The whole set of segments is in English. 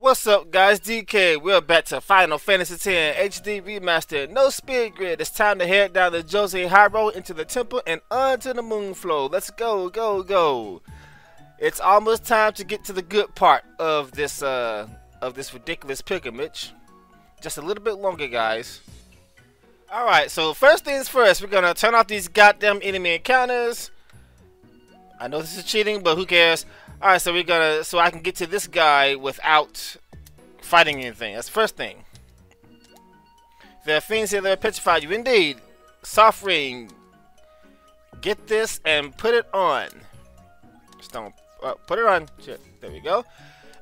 What's up, guys? DK. We're back to Final Fantasy X HD Remastered. No speed grid. It's time to head down the Jose High Road into the temple and onto the moon flow. Let's go, go, go. It's almost time to get to the good part of this ridiculous pilgrimage. Just a little bit longer, guys. Alright, so first things first, we're gonna turn off these goddamn enemy encounters. I know this is cheating, but who cares? Alright, so I can get to this guy without fighting anything. That's the first thing. There are things here that will petrify you. Indeed. Soft ring. Get this and put it on. Stone. Put it on. Shit. There we go.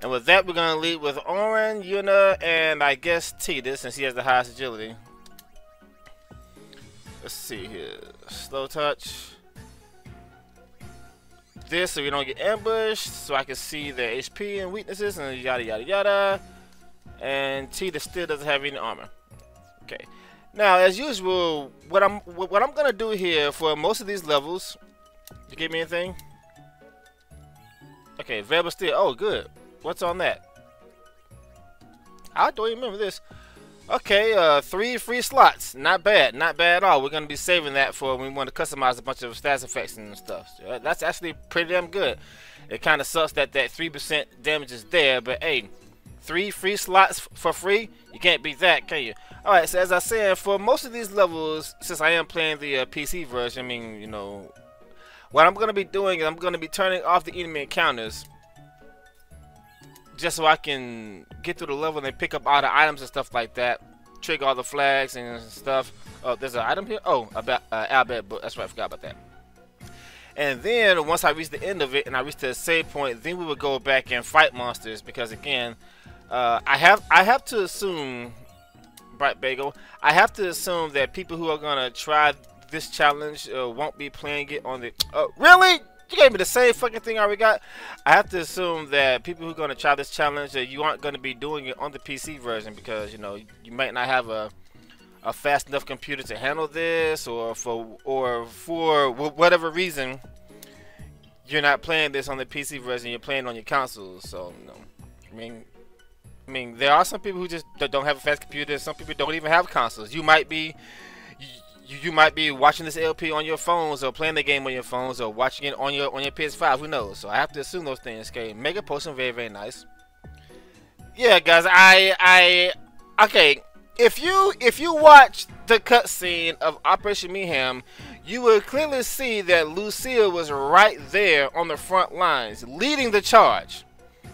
And with that, we're going to lead with Auron, Yuna, and I guess Tidus, since he has the highest agility. Let's see here. Slow touch. This so we don't get ambushed, so I can see their HP and weaknesses and yada yada yada. And Tidus still doesn't have any armor. Okay. Now, as usual, what I'm gonna do here for most of these levels. You give me anything? Okay, Verbal Steel. Oh, good. What's on that? I don't even remember this. Okay, 3 free slots. Not bad. Not bad at all. We're going to be saving that for when we want to customize a bunch of stats effects and stuff. So that's actually pretty damn good. It kind of sucks that 3% damage is there, but hey, 3 free slots for free? You can't beat that, can you? Alright, so as I said, for most of these levels, since I am playing the PC version, I mean, you know, what I'm going to be doing is I'm going to be turning off the enemy encounters. Just so I can get through the level and pick up all the items and stuff like that. Trigger all the flags and stuff. Oh, there's an item here? Oh, about Albert book. That's right, I forgot about that. And then, once I reach the end of it and I reach the save point, then we would go back and fight monsters. Because again, I have to assume, Bright Bagel, I have to assume that people who are going to try this challenge won't be playing it on the... really? You gave me the same fucking thing I already got. I have to assume that people who are going to try this challenge, you aren't going to be doing it on the PC version because, you know, you might not have a fast enough computer to handle this, or for whatever reason, you're not playing this on the PC version. You're playing on your consoles. So, you know, I mean, there are some people who just don't have a fast computer. Some people don't even have consoles. You might be watching this LP on your phones, or playing the game on your phones, or watching it on your PS5. Who knows? So I have to assume those things. Okay, Mega Potion, very very nice. Yeah, guys, okay. If you watch the cutscene of Operation Mayhem, you will clearly see that Lucille was right there on the front lines, leading the charge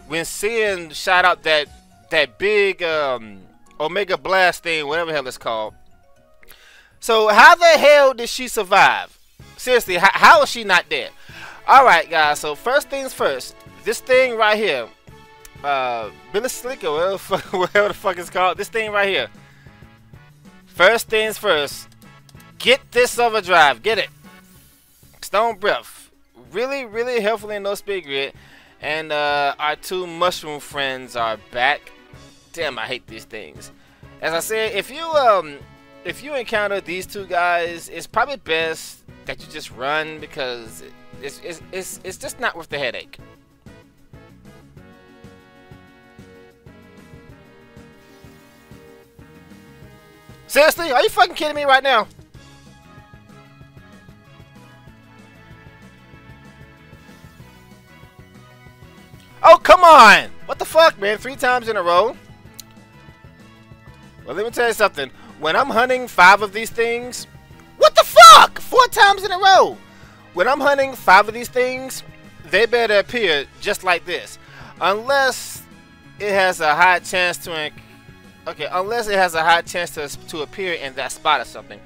when Sin shot out that big Omega Blast thing, whatever the hell it's called. So how the hell did she survive? Seriously, how is she not dead? Alright, guys, so first things first. This thing right here. Billy Slick, or whatever the fuck it's called. This thing right here. First things first. Get this overdrive. Get it. Stone Breath. Really, really helpful in No Speed Grid. And our 2 mushroom friends are back. Damn, I hate these things. As I said, if you encounter these 2 guys, it's probably best that you just run, because it's just not worth the headache. Seriously? Are you fucking kidding me right now? Oh, come on! What the fuck, man? 3 times in a row? Well, let me tell you something. When I'm hunting 5 of these things, what the fuck? 4 times in a row. When I'm hunting 5 of these things, they better appear just like this, unless it has a high chance to, to appear in that spot or something.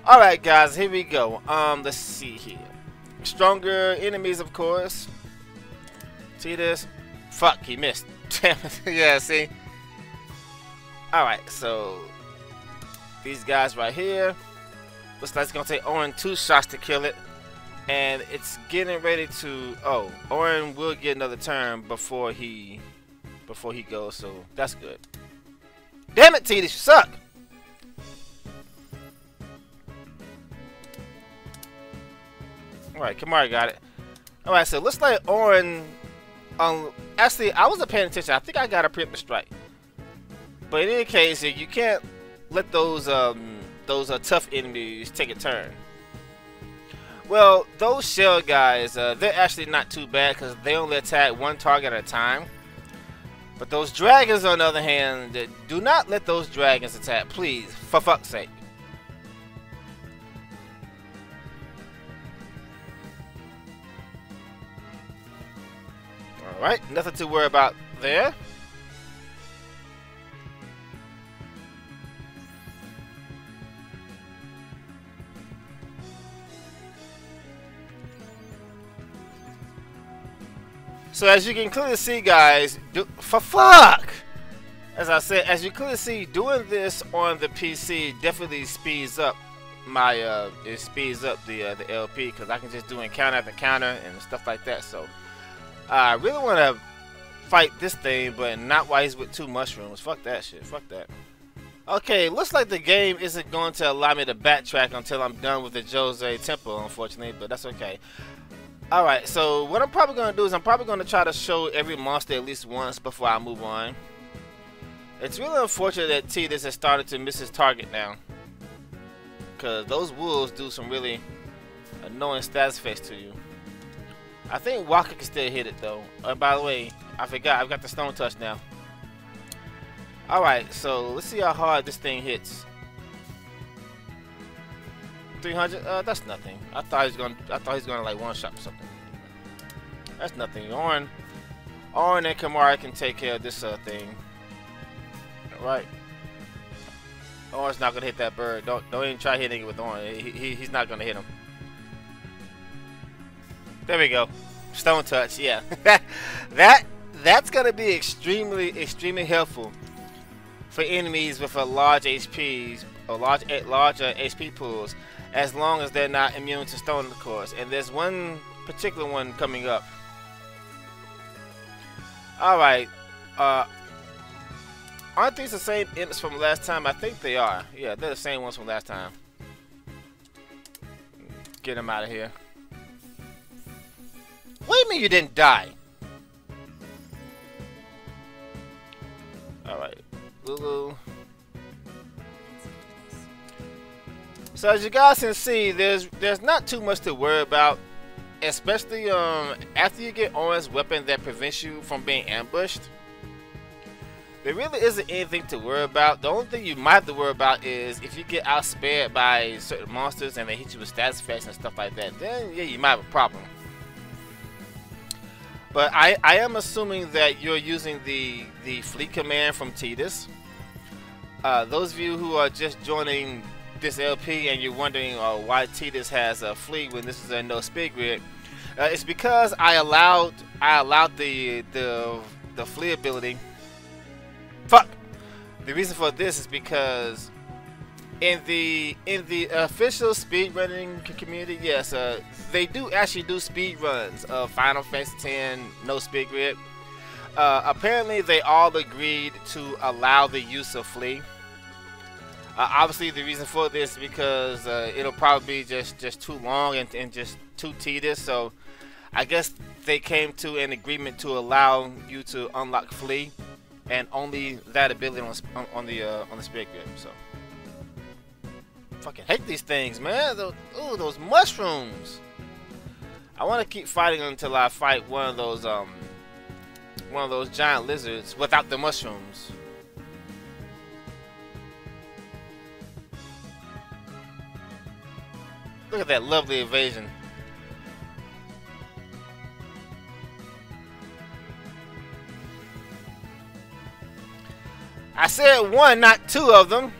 All right, guys, here we go. Let's see here. Stronger enemies, of course. See this? Fuck, he missed. Damn it. Yeah, see. All right, so. These guys right here. Looks like it's gonna take Auron 2 shots to kill it. And it's getting ready to... Oh, Auron will get another turn before he goes, so that's good. Damn it, Tidus, you suck! Alright, Kimahri got it. Alright, so it looks like Auron Actually, I wasn't paying attention. I think I got a preemptive strike. But in any case, you can't let those tough enemies take a turn. Well, those shell guys, they're actually not too bad because they only attack one target at a time. But those dragons, on the other hand, do not let those dragons attack, please, for fuck's sake. Alright, nothing to worry about there. So as you can clearly see, guys, for fuck! As I said, as you clearly see, doing this on the PC definitely speeds up my it speeds up the LP because I can just do encounter after encounter and stuff like that. So I really want to fight this thing, but not while he's with 2 mushrooms. Fuck that shit. Fuck that. Okay, looks like the game isn't going to allow me to backtrack until I'm done with the Jose Temple, unfortunately, but that's okay. Alright, so what I'm probably going to do is I'm probably going to try to show every monster at least once before I move on. It's really unfortunate that Tidus has started to miss his target now, because those wolves do some really annoying status effects to you. I think Wakka can still hit it though. By the way, I forgot, I've got the stone touch now. Alright, so let's see how hard this thing hits. 300? That's nothing. I thought he was gonna like one shot or something. That's nothing. Auron and Kimahri can take care of this thing. Alright. Auron's not gonna hit that bird. Don't even try hitting it with Auron. He's not gonna hit him. There we go. Stone touch, yeah. That's gonna be extremely helpful for enemies with a large HPs or larger HP pools, as long as they're not immune to stone, of course. And there's one particular one coming up. Alright. Aren't these the same imps from last time? I think they are. Yeah, they're the same ones from last time. Get them out of here. What do you mean you didn't die? Alright. Lulu. So as you guys can see, there's not too much to worry about, especially after you get Auron's weapon that prevents you from being ambushed. There really isn't anything to worry about. The only thing you might have to worry about is if you get outspared by certain monsters and they hit you with status effects and stuff like that, then yeah, you might have a problem. But I am assuming that you're using the fleet command from Tidus. Those of you who are just joining this LP and you're wondering why Tidus has a fleet when this is a no speed grid, it's because I allowed the fleet ability. Fuck. The reason for this is because in the official speedrunning community, yes, they do actually do speed runs of Final Fantasy X no speed grid. Apparently, they all agreed to allow the use of flee. Obviously, the reason for this is because it'll probably be just too long and just too tedious. So, I guess they came to an agreement to allow you to unlock flee, and only that ability on the speed grid. So, fucking hate these things, man. Those mushrooms. I want to keep fighting until I fight one of those giant lizards without the mushrooms. Look at that lovely evasion. I said one, not two of them.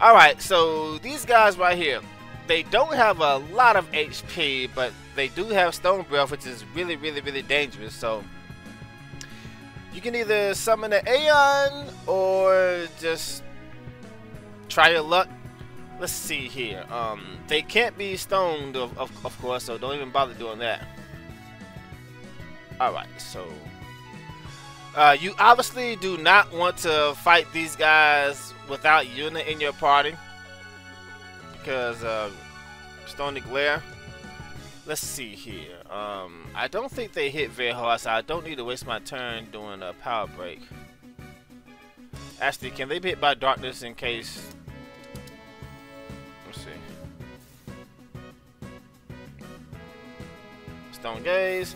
Alright, so these guys right here, they don't have a lot of HP, but they do have Stone Breath, which is really dangerous. So you can either summon an Aeon or just try your luck. Let's see here. They can't be stoned, of course, so don't even bother doing that. Alright, so you obviously do not want to fight these guys without Yuna in your party, because Stony Glare. Let's see here. I don't think they hit very hard, so I don't need to waste my turn doing a power break. Actually, can they be hit by darkness in case? Let's see. Stone Gaze.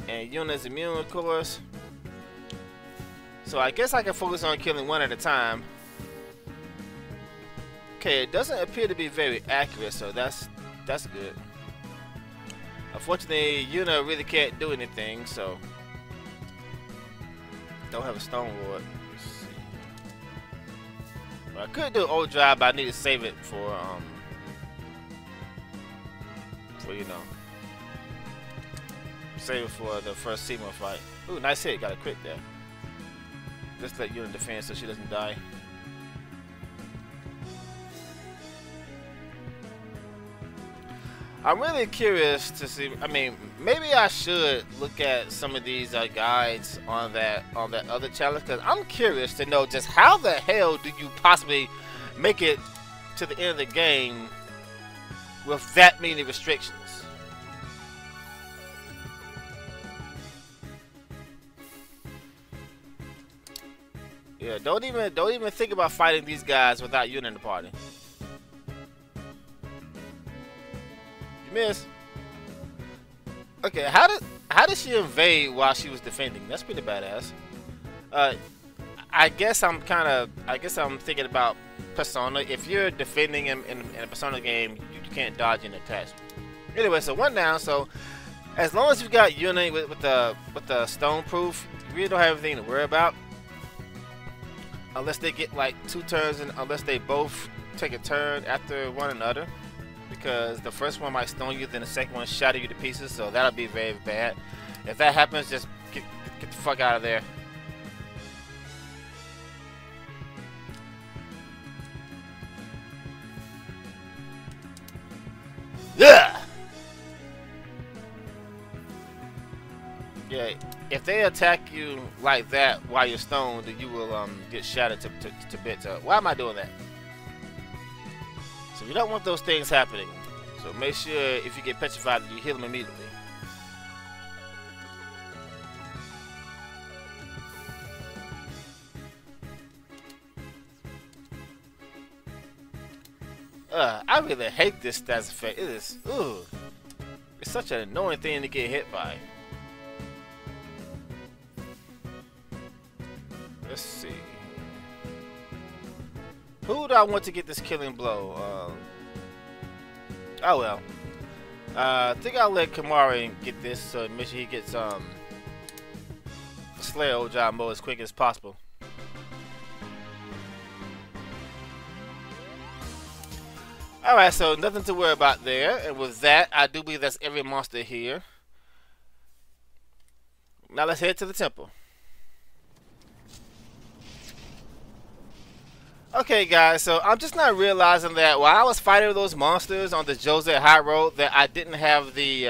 And Yuna's immune, of course. So I guess I can focus on killing one at a time. Okay, it doesn't appear to be very accurate, so that's good. Unfortunately, Yuna really can't do anything, so don't have a stone ward. Let's see. Well, I could do old drive, but I need to save it for you know, save it for the first Seymour fight. Ooh, nice hit, got a crit there. Just let Yuna defend so she doesn't die. I'm really curious to see. I mean, maybe I should look at some of these guides on that other challenge, because I'm curious to know just how the hell do you possibly make it to the end of the game with that many restrictions. Yeah, don't even think about fighting these guys without Yuna in the party. Miss. Okay, how did she invade while she was defending? That's pretty badass. I guess I'm thinking about Persona. If you're defending in a Persona game, you can't dodge any attacks. Anyway, so one down. So as long as you got Yuna with the stone proof, you really don't have anything to worry about. Unless they get like 2 turns, and unless they both take a turn after one another. Because the first one might stone you, then the second one shatter you to pieces, so that'll be very bad. If that happens, just get the fuck out of there. Yeah. Yeah. If they attack you like that while you're stoned, then you will get shattered to bits. Why am I doing that? So you don't want those things happening. So make sure if you get petrified, you heal them immediately. I really hate this stats effect. It is, it's such an annoying thing to get hit by. Let's see. Who do I want to get this killing blow? Oh well. I think I'll let Kimahri get this, so make sure he gets Slayer Ojai mode as quick as possible. Alright, so nothing to worry about there. And with that, I do believe that's every monster here. Now let's head to the temple. Okay guys, so I'm just not realizing that while I was fighting those monsters on the Djose High Road that I didn't have the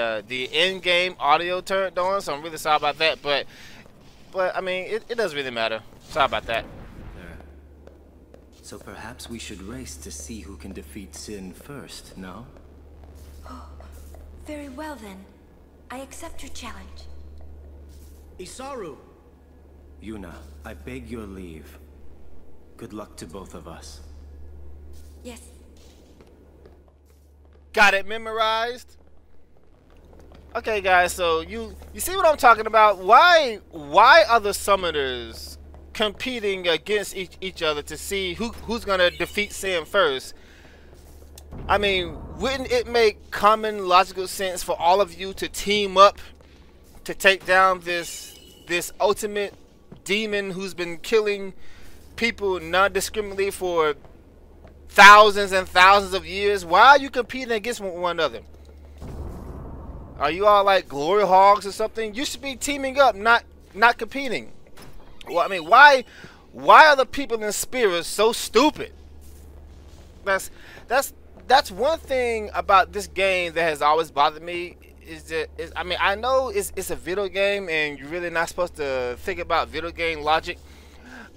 in-game audio turned on, so I'm really sorry about that, but I mean, it doesn't really matter. Sorry about that. So perhaps we should race to see who can defeat Sin first, no? Oh, very well then. I accept your challenge. Isaru! Yuna, I beg your leave. Good luck to both of us. Yes. Got it memorized? Okay guys, so you see what I'm talking about? Why are the summoners competing against each other to see who's gonna defeat Sin first? I mean, wouldn't it make common logical sense for all of you to team up to take down this ultimate demon who's been killing people non-discriminately for thousands and thousands of years? Why are you competing against one another? Are you all like glory hogs or something? You should be teaming up, not competing. Well, I mean, why are the people in Spirit so stupid? That's one thing about this game that has always bothered me. I mean, I know it's a video game and you're really not supposed to think about video game logic,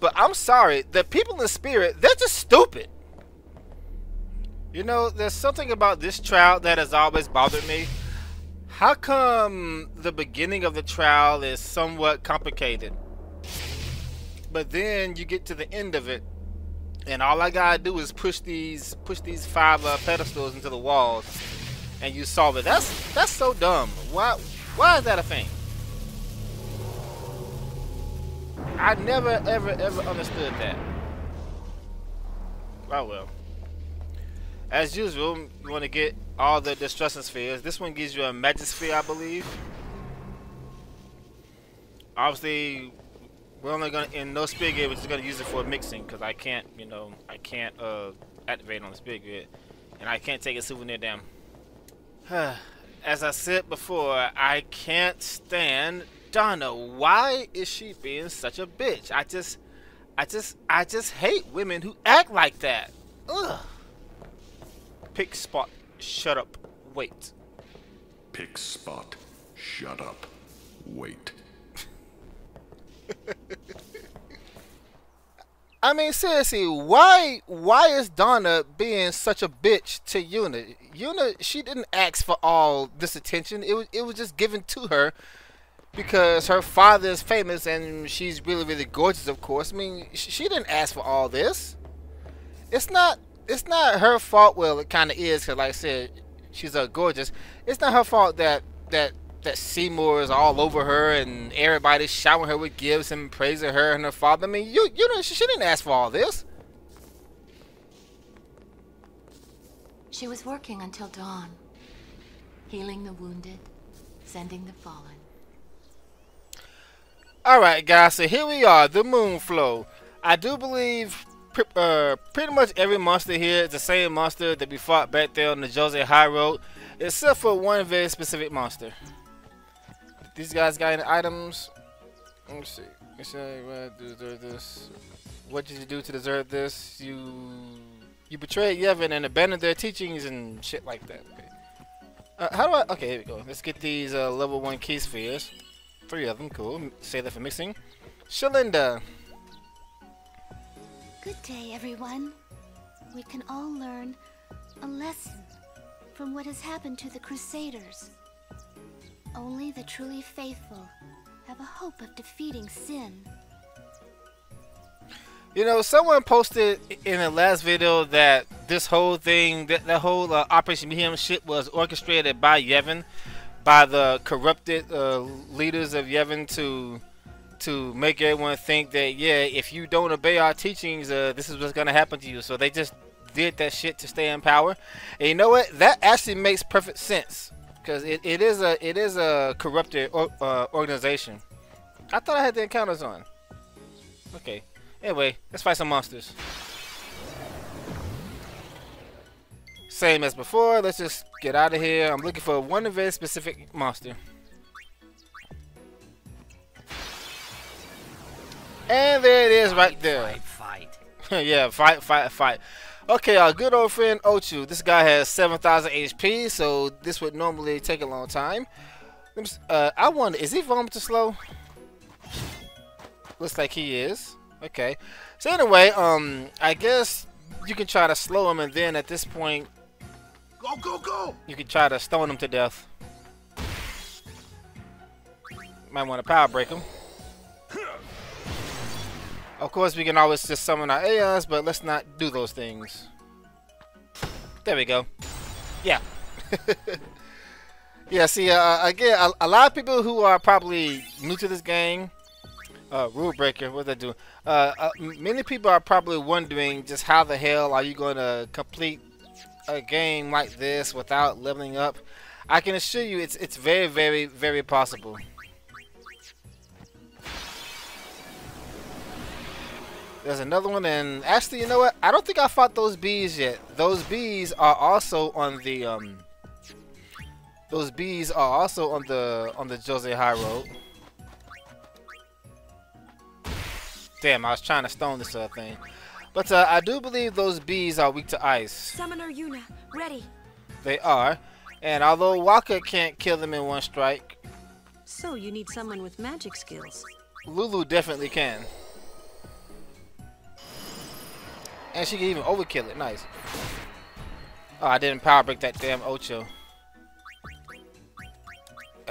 but I'm sorry, the people in Spirit, they're just stupid. You know, there's something about this trial that has always bothered me. How come the beginning of the trial is somewhat complicated, but then you get to the end of it, and all I gotta do is push these 5 pedestals into the walls, and you solve it? That's so dumb. Why is that a thing? I never ever understood that. Oh well. As usual, you want to get all the destruction spheres. This one gives you a magic sphere, I believe. Obviously, we're only gonna in no speed grid, we're just gonna use it for mixing because I can't, you know, activate on the speed grid, and I can't take a souvenir down. As I said before, I can't stand Donna. Why is she being such a bitch? I just hate women who act like that. Ugh. Pick spot. Shut up. Wait. Pick spot. Shut up. Wait. I mean, seriously, why is Donna being such a bitch to Yuna? Yuna, she didn't ask for all this attention. It was just given to her because her father is famous and she's really, really gorgeous, of course. I mean, she didn't ask for all this. It's not her fault. Well, it kind of is, because like I said, she's gorgeous. It's not her fault that Seymour is all over her and everybody's showering her with gifts and praising her and her father. I mean, you know, she didn't ask for all this. She was working until dawn, healing the wounded, sending the fallen. Alright guys, so here we are, the Moonflow. I do believe pretty much every monster here is the same monster that we fought back there on the Jose High Road, except for one very specific monster. These guys got any items? Let me see. Deserve this. What did you do to deserve this? You betrayed Yevon and abandoned their teachings and shit like that. Okay. How do I? Okay, here we go. Let's get these level 1 key spheres. 3 of them, cool. Save that for mixing. Shalinda. Good day, everyone. We can all learn a lesson from what has happened to the Crusaders. Only the truly faithful have a hope of defeating sin. You know, someone posted in the last video that this whole thing, that whole Operation Mayhem shit was orchestrated by Yevon, by the corrupted leaders of Yevon to make everyone think that, yeah, if you don't obey our teachings, this is what's gonna happen to you. So they just did that shit to stay in power. And you know what? That actually makes perfect sense, because it is a corrupted organization. I thought I had the encounters on. Okay. Anyway, let's fight some monsters. Same as before. Let's just get out of here. I'm looking for one very specific monster. And there it is right there. Fight. Yeah, fight. Okay, our good old friend Ochu. This guy has 7,000 HP, so this would normally take a long time. I wonder, is he Vomiter slow? Looks like he is. Okay. So anyway, I guess you can try to slow him, and then at this point, Go! you can try to stone him to death. Might want to power break him. Of course, we can always just summon our Aeons, but let's not do those things. There we go. Yeah. Yeah, see, again, a lot of people who are probably new to this game, Rule Breaker, what they do? Many people are probably wondering just how the hell are you going to complete a game like this without leveling up. I can assure you it's very, very, very possible. There's another one, and actually, you know what? I don't think I fought those bees yet. Those bees are also on the on the Jose High Road. Damn, I was trying to stone this thing. But I do believe those bees are weak to ice. Summoner Yuna, ready. They are. And although Wakka can't kill them in one strike, So you need someone with magic skills. Lulu definitely can. And she can even overkill it. Nice. Oh, I didn't power break that damn Ocho.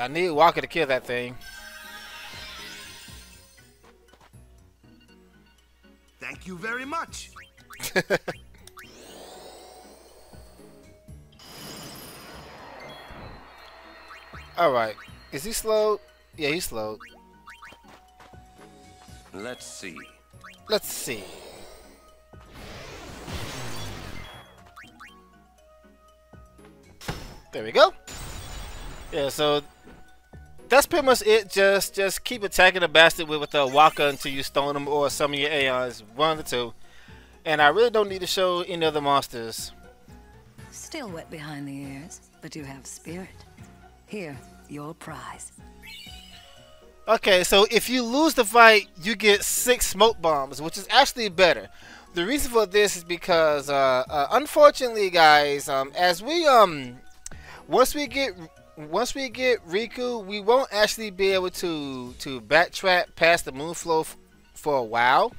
I need Walker to kill that thing. Thank you very much. Alright. Is he slowed? Yeah, he's slowed. Let's see. Let's see. There we go. Yeah, so that's pretty much it. Just keep attacking the bastard with the Walker until you stone him or summon your Aeons. One of the two. And I really don't need to show any other monsters. Still wet behind the ears, but you have spirit. Here, your prize. Okay, so if you lose the fight, you get 6 smoke bombs, which is actually better. The reason for this is because, unfortunately, guys, as we once we get Riku, we won't actually be able to backtrack past the Moonflow for a while.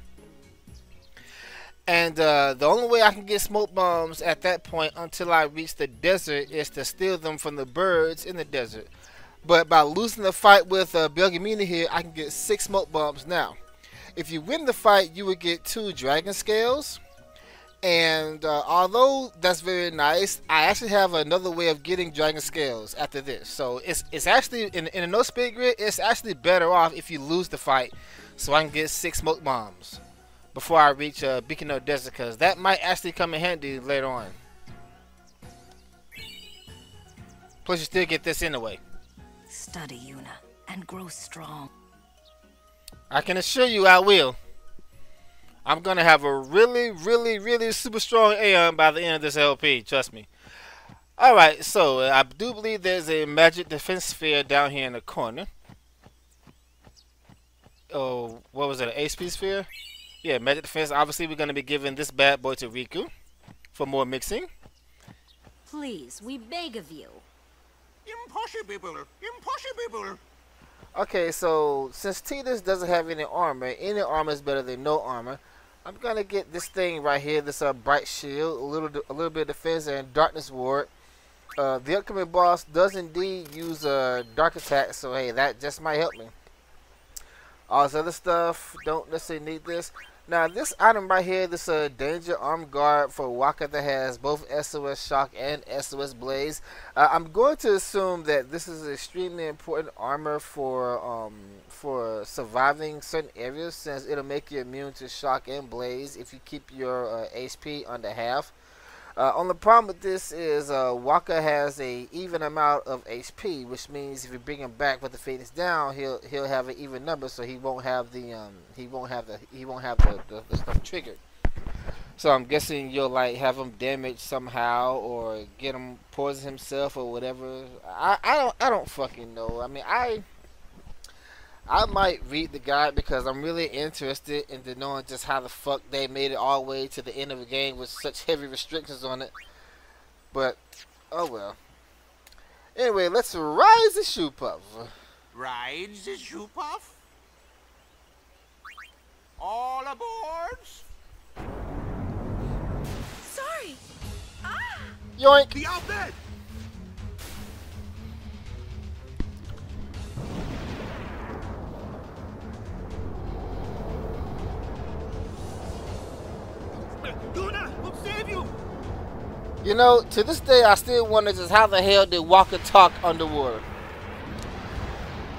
And the only way I can get smoke bombs at that point until I reach the desert is to steal them from the birds in the desert. But by losing the fight with Belgemina here, I can get 6 smoke bombs now. If you win the fight, you would get 2 dragon scales. And although that's very nice, I actually have another way of getting dragon scales after this. So it's actually, in a no speed grid, it's actually better off if you lose the fight. So I can get 6 smoke bombs before I reach Bikino Desert, because that might actually come in handy later on. Plus you still get this anyway. Study, Yuna, and grow strong. I can assure you I will. I'm going to have a really super strong Aeon by the end of this LP, trust me. Alright, so I do believe there's a magic defense sphere down here in the corner. Oh, what was it, an HP sphere? Yeah, magic defense. Obviously we're going to be giving this bad boy to Riku for more mixing. Please, we beg of you. Impossible! Impossible! Okay, so since Tidus doesn't have any armor is better than no armor. I'm gonna get this thing right here, this bright shield, a little bit of defense and darkness ward. The upcoming boss does indeed use dark attack, so hey, that just might help me. All this other stuff don't necessarily need this. Now this item right here, this danger arm guard for Wakka that has both SOS shock and SOS blaze. I'm going to assume that this is extremely important armor for surviving certain areas, since it'll make you immune to shock and blaze if you keep your HP under half. Only problem with this is Wakka has a even amount of HP, which means if you bring him back with the Phoenix down, he'll have an even number, so he won't have the stuff triggered. So I'm guessing you'll like have him damaged somehow, or get him poison himself or whatever. I don't fucking know. I mean, I might read the guide because I'm really interested into knowing just how the fuck they made it all the way to the end of the game with such heavy restrictions on it. But, oh well. Anyway, let's rise the Shoopuf. Rides the Shoopuf? All aboard! Sorry. Ah! Yoink! The outbid! Yuna, we'll save you! You know, to this day, I still wonder just how the hell did Walker talk underwater.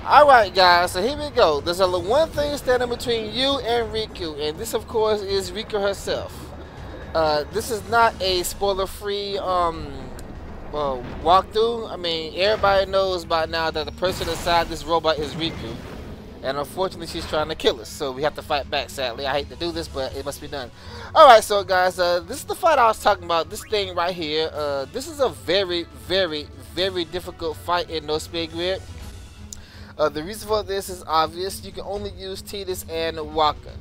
Alright guys, so here we go. There's only one thing standing between you and Riku, and this of course is Riku herself. This is not a spoiler-free walkthrough. I mean, everybody knows by now that the person inside this robot is Riku. And unfortunately, she's trying to kill us, so we have to fight back, sadly. I hate to do this, but it must be done. Alright, so guys, this is the fight I was talking about. This thing right here. This is a very difficult fight in No Speed Grid. The reason for this is obvious. You can only use Tidus and Wakka.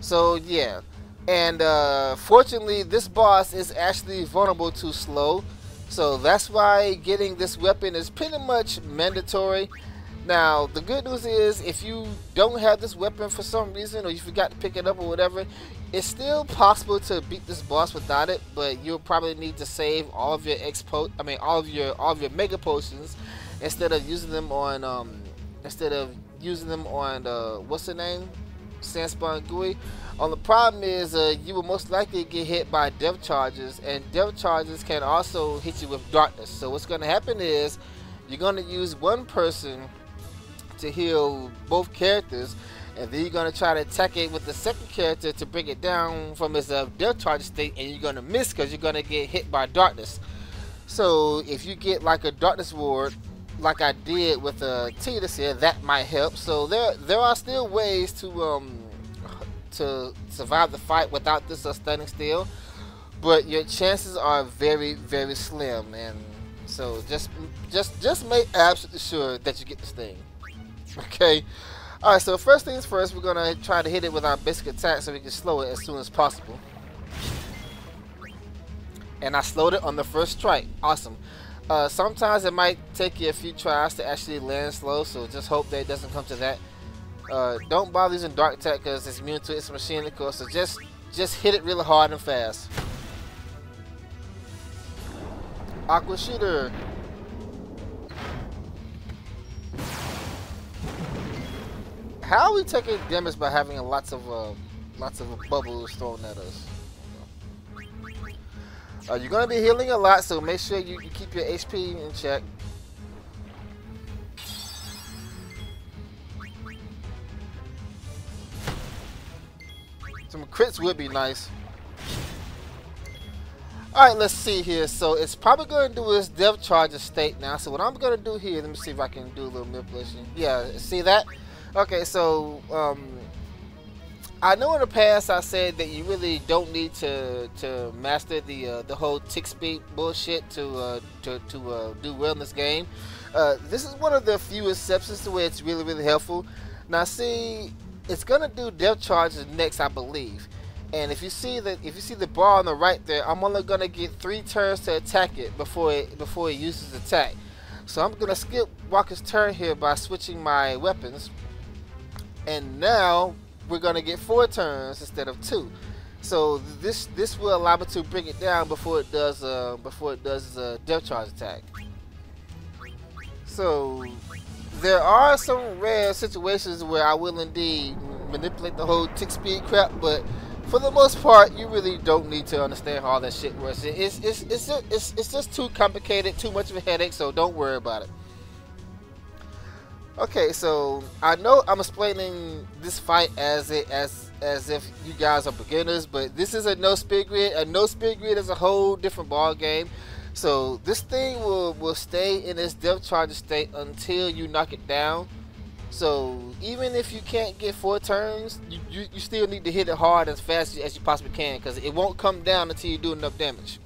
So, yeah. And fortunately, this boss is actually vulnerable to slow. So that's why getting this weapon is pretty much mandatory. Now, the good news is, if you don't have this weapon for some reason, or you forgot to pick it up or whatever, it's still possible to beat this boss without it, but you'll probably need to save all of your all of your mega potions instead of using them on what's the name, Sandspun GUI. The problem is you will most likely get hit by depth charges, and depth charges can also hit you with darkness. So what's going to happen is you're going to use one person to heal both characters, and then you're going to try to attack it with the second character to bring it down from its depth charge state, and you're going to miss because you're going to get hit by darkness. So if you get like a darkness ward like I did with Tidus here, that might help. So there are still ways to survive the fight without this stunning steel, but your chances are very, very slim. And so just make absolutely sure that you get this thing. Okay. All right. So first things first, we're gonna try to hit it with our basic attack so we can slow it as soon as possible. And I slowed it on the first strike. Awesome. Sometimes it might take you a few tries to actually land slow, so just hope that it doesn't come to that. Don't bother using dark attack because it's immune to its machinical, so just hit it really hard and fast. Aqua Shooter. How are we taking damage by having lots of bubbles thrown at us? You're gonna be healing a lot, so make sure you keep your HP in check. Some crits would be nice. Alright, let's see here. So it's probably going to do its depth charge state now. So what I'm going to do here, let me see if I can do a little manipulation. Yeah, see that? Okay, so I know in the past I said that you really don't need to master the whole tick speed bullshit to do well in this game. This is one of the few exceptions to where it's really, really helpful. Now see, it's gonna do depth charges next, I believe. And if you see the bar on the right there, I'm only gonna get 3 turns to attack it before it uses attack. So I'm gonna skip Walker's turn here by switching my weapons, and now we're gonna get 4 turns instead of 2. So this will allow me to bring it down before it does depth charge attack. So there are some rare situations where I will indeed manipulate the whole tick speed crap, but for the most part, you really don't need to understand how all that shit works. It's just too complicated, too much of a headache, so don't worry about it. Okay, so I know I'm explaining this fight as if you guys are beginners, but this is a no speed grid. A no speed grid is a whole different ball game. So this thing will stay in its depth charge state until you knock it down. So even if you can't get 4 turns, you still need to hit it hard as fast as you possibly can, because it won't come down until you do enough damage.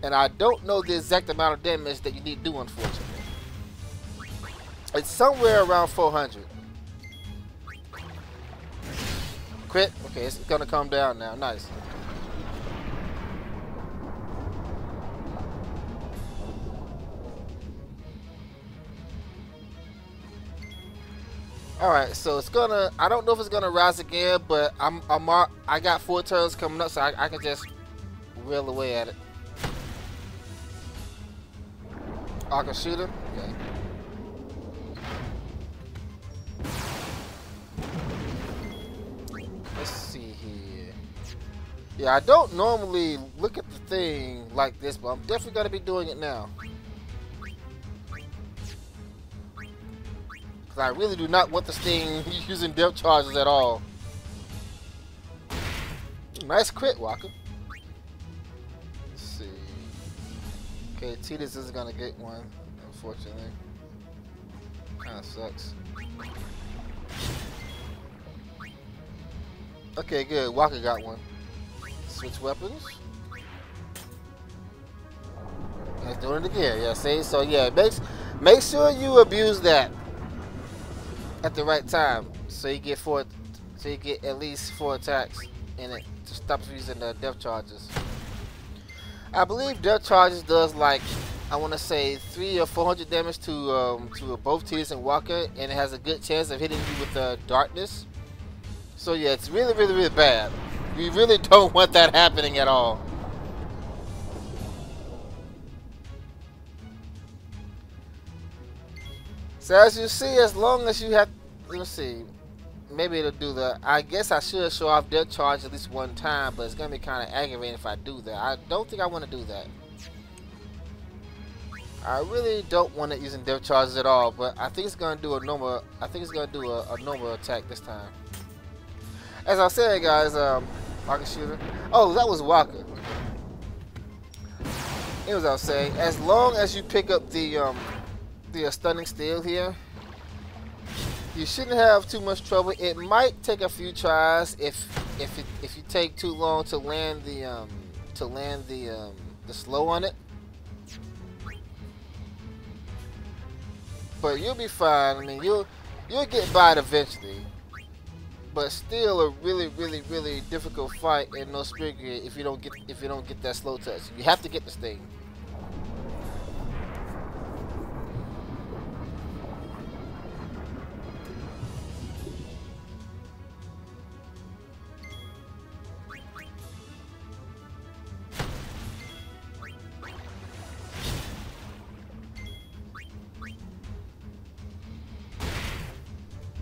And I don't know the exact amount of damage that you need to do, unfortunately. It's somewhere around 400. Crit? Okay, it's gonna come down now. Nice. Alright, so it's gonna, I don't know if it's gonna rise again, but I got 4 turns coming up, so I can just wheel away at it. I can shoot him? Okay. Let's see here. Yeah, I don't normally look at the thing like this, but I'm definitely gonna be doing it now. I really do not want this thing using depth charges at all. Nice crit, Walker. Let's see. Okay, Tidus isn't gonna get one, unfortunately. Kinda sucks. Okay, good. Walker got one. Switch weapons. Let's do it again. Yeah, see? So yeah, make sure you abuse that at the right time, so you get at least 4 attacks in it to stop using the depth charges. I believe depth charges does like, I want to say 300 or 400 damage to both Tidus and Walker, and it has a good chance of hitting you with darkness. So yeah, it's really, really, really bad. We really don't want that happening at all. So as you see, as long as you have, let's see, maybe it'll do the, I guess I should show off depth charge at least one time, but it's going to be kind of aggravating if I do that. I don't think I want to do that. I really don't want it using depth charges at all, but I think it's going to do a normal, I think it's going to do a normal attack this time. As I said, guys, rocket shooter. Oh, that was Walker. It was, I was saying, as long as you pick up the stunning steel here, you shouldn't have too much trouble. It might take a few tries if you take too long to land the slow on it. But you'll be fine. I mean, you'll get by it eventually. But still, a really difficult fight in No Spirit Grid if you don't get that slow touch. You have to get this thing.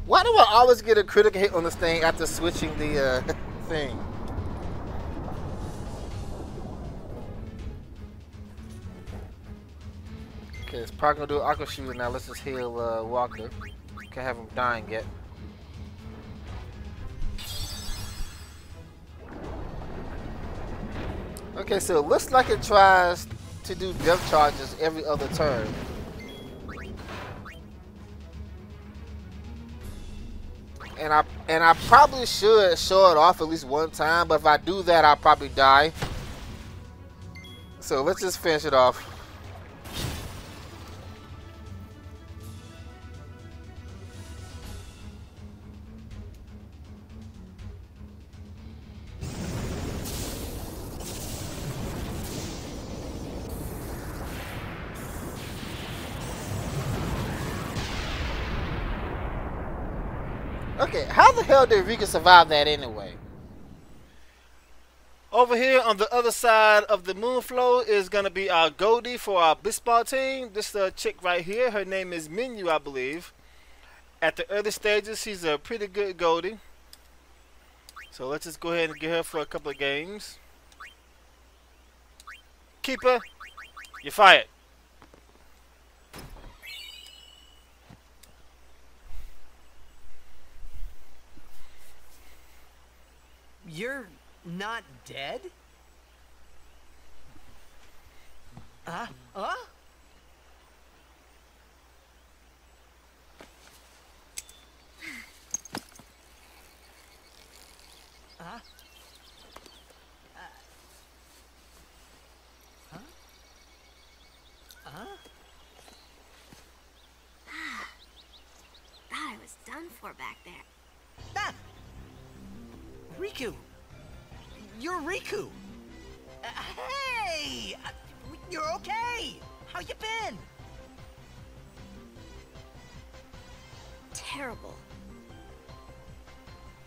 Why do I always get a critical hit on this thing after switching the thing? Okay, it's probably gonna do an aqua shooter now. Let's just heal Walker. Can't have him dying yet. Okay, so it looks like it tries to do depth charges every other turn. And I probably should show it off at least one time, but if I do that, I'll probably die. So let's just finish it off. Okay, how the hell did Rika survive that anyway? Over here on the other side of the Moonflow is going to be our Goldie for our Blitzball team. This chick right here, her name is Minyu, I believe. At the early stages, she's a pretty good Goldie. So let's just go ahead and get her for a couple of games. Keeper, you're fired. You're not dead? Huh? Thought I was done for back there. Ah! Riku! You're Riku! Hey! You're okay! How you been? Terrible.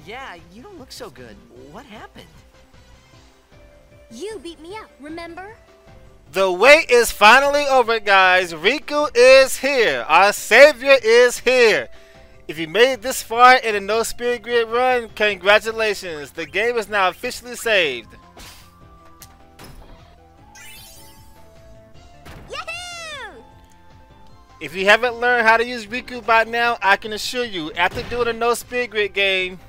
Yeah, you don't look so good. What happened? You beat me up, remember? The wait is finally over, guys. Riku is here. Our savior is here. If you made it this far in a No Spirit Grid run, congratulations. The game is now officially saved. Yahoo! If you haven't learned how to use Riku by now, I can assure you, after doing a No Spirit Grid game,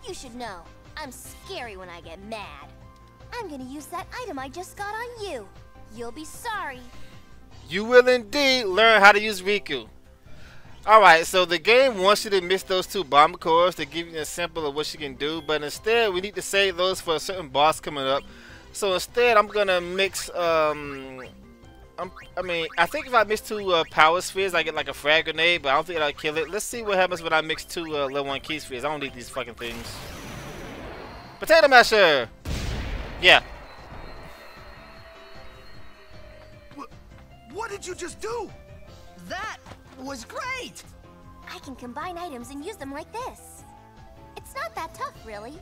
You should know, I'm scary when I get mad. I'm gonna use that item I just got on you. You'll be sorry. you will indeed learn how to use Riku. Alright, so the game wants you to mix those two bomb cores to give you a sample of what she can do, but instead we need to save those for a certain boss coming up. So instead I'm gonna mix, I think if I mix two power spheres I get like a frag grenade, but I don't think I'll kill it. Let's see what happens when I mix two level 1 key spheres. I don't need these fucking things. Potato masher! Yeah. What did you just do? That was great! I can combine items and use them like this. It's not that tough, really.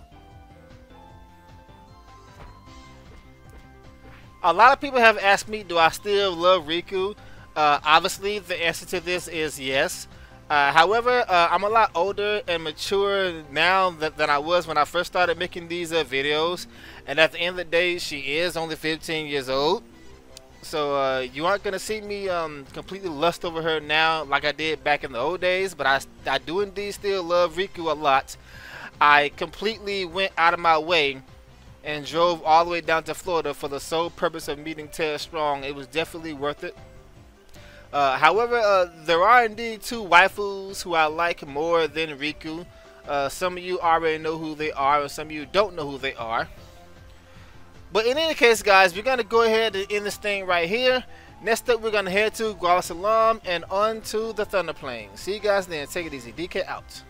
A lot of people have asked me, do I still love Riku? Obviously, the answer to this is yes. However, I'm a lot older and mature now than I was when I first started making these videos. And at the end of the day, she is only 15 years old. So you aren't going to see me completely lust over her now like I did back in the old days. But I do indeed still love Riku a lot. I completely went out of my way and drove all the way down to Florida for the sole purpose of meeting Tara Strong. It was definitely worth it. However, there are indeed two waifus who I like more than Riku. Some of you already know who they are, and some of you don't know who they are. But in any case, guys, we're going to go ahead and end this thing right here. Next up, we're going to head to Guala Salam and on to the Thunder Plains. See you guys then. Take it easy. DK out.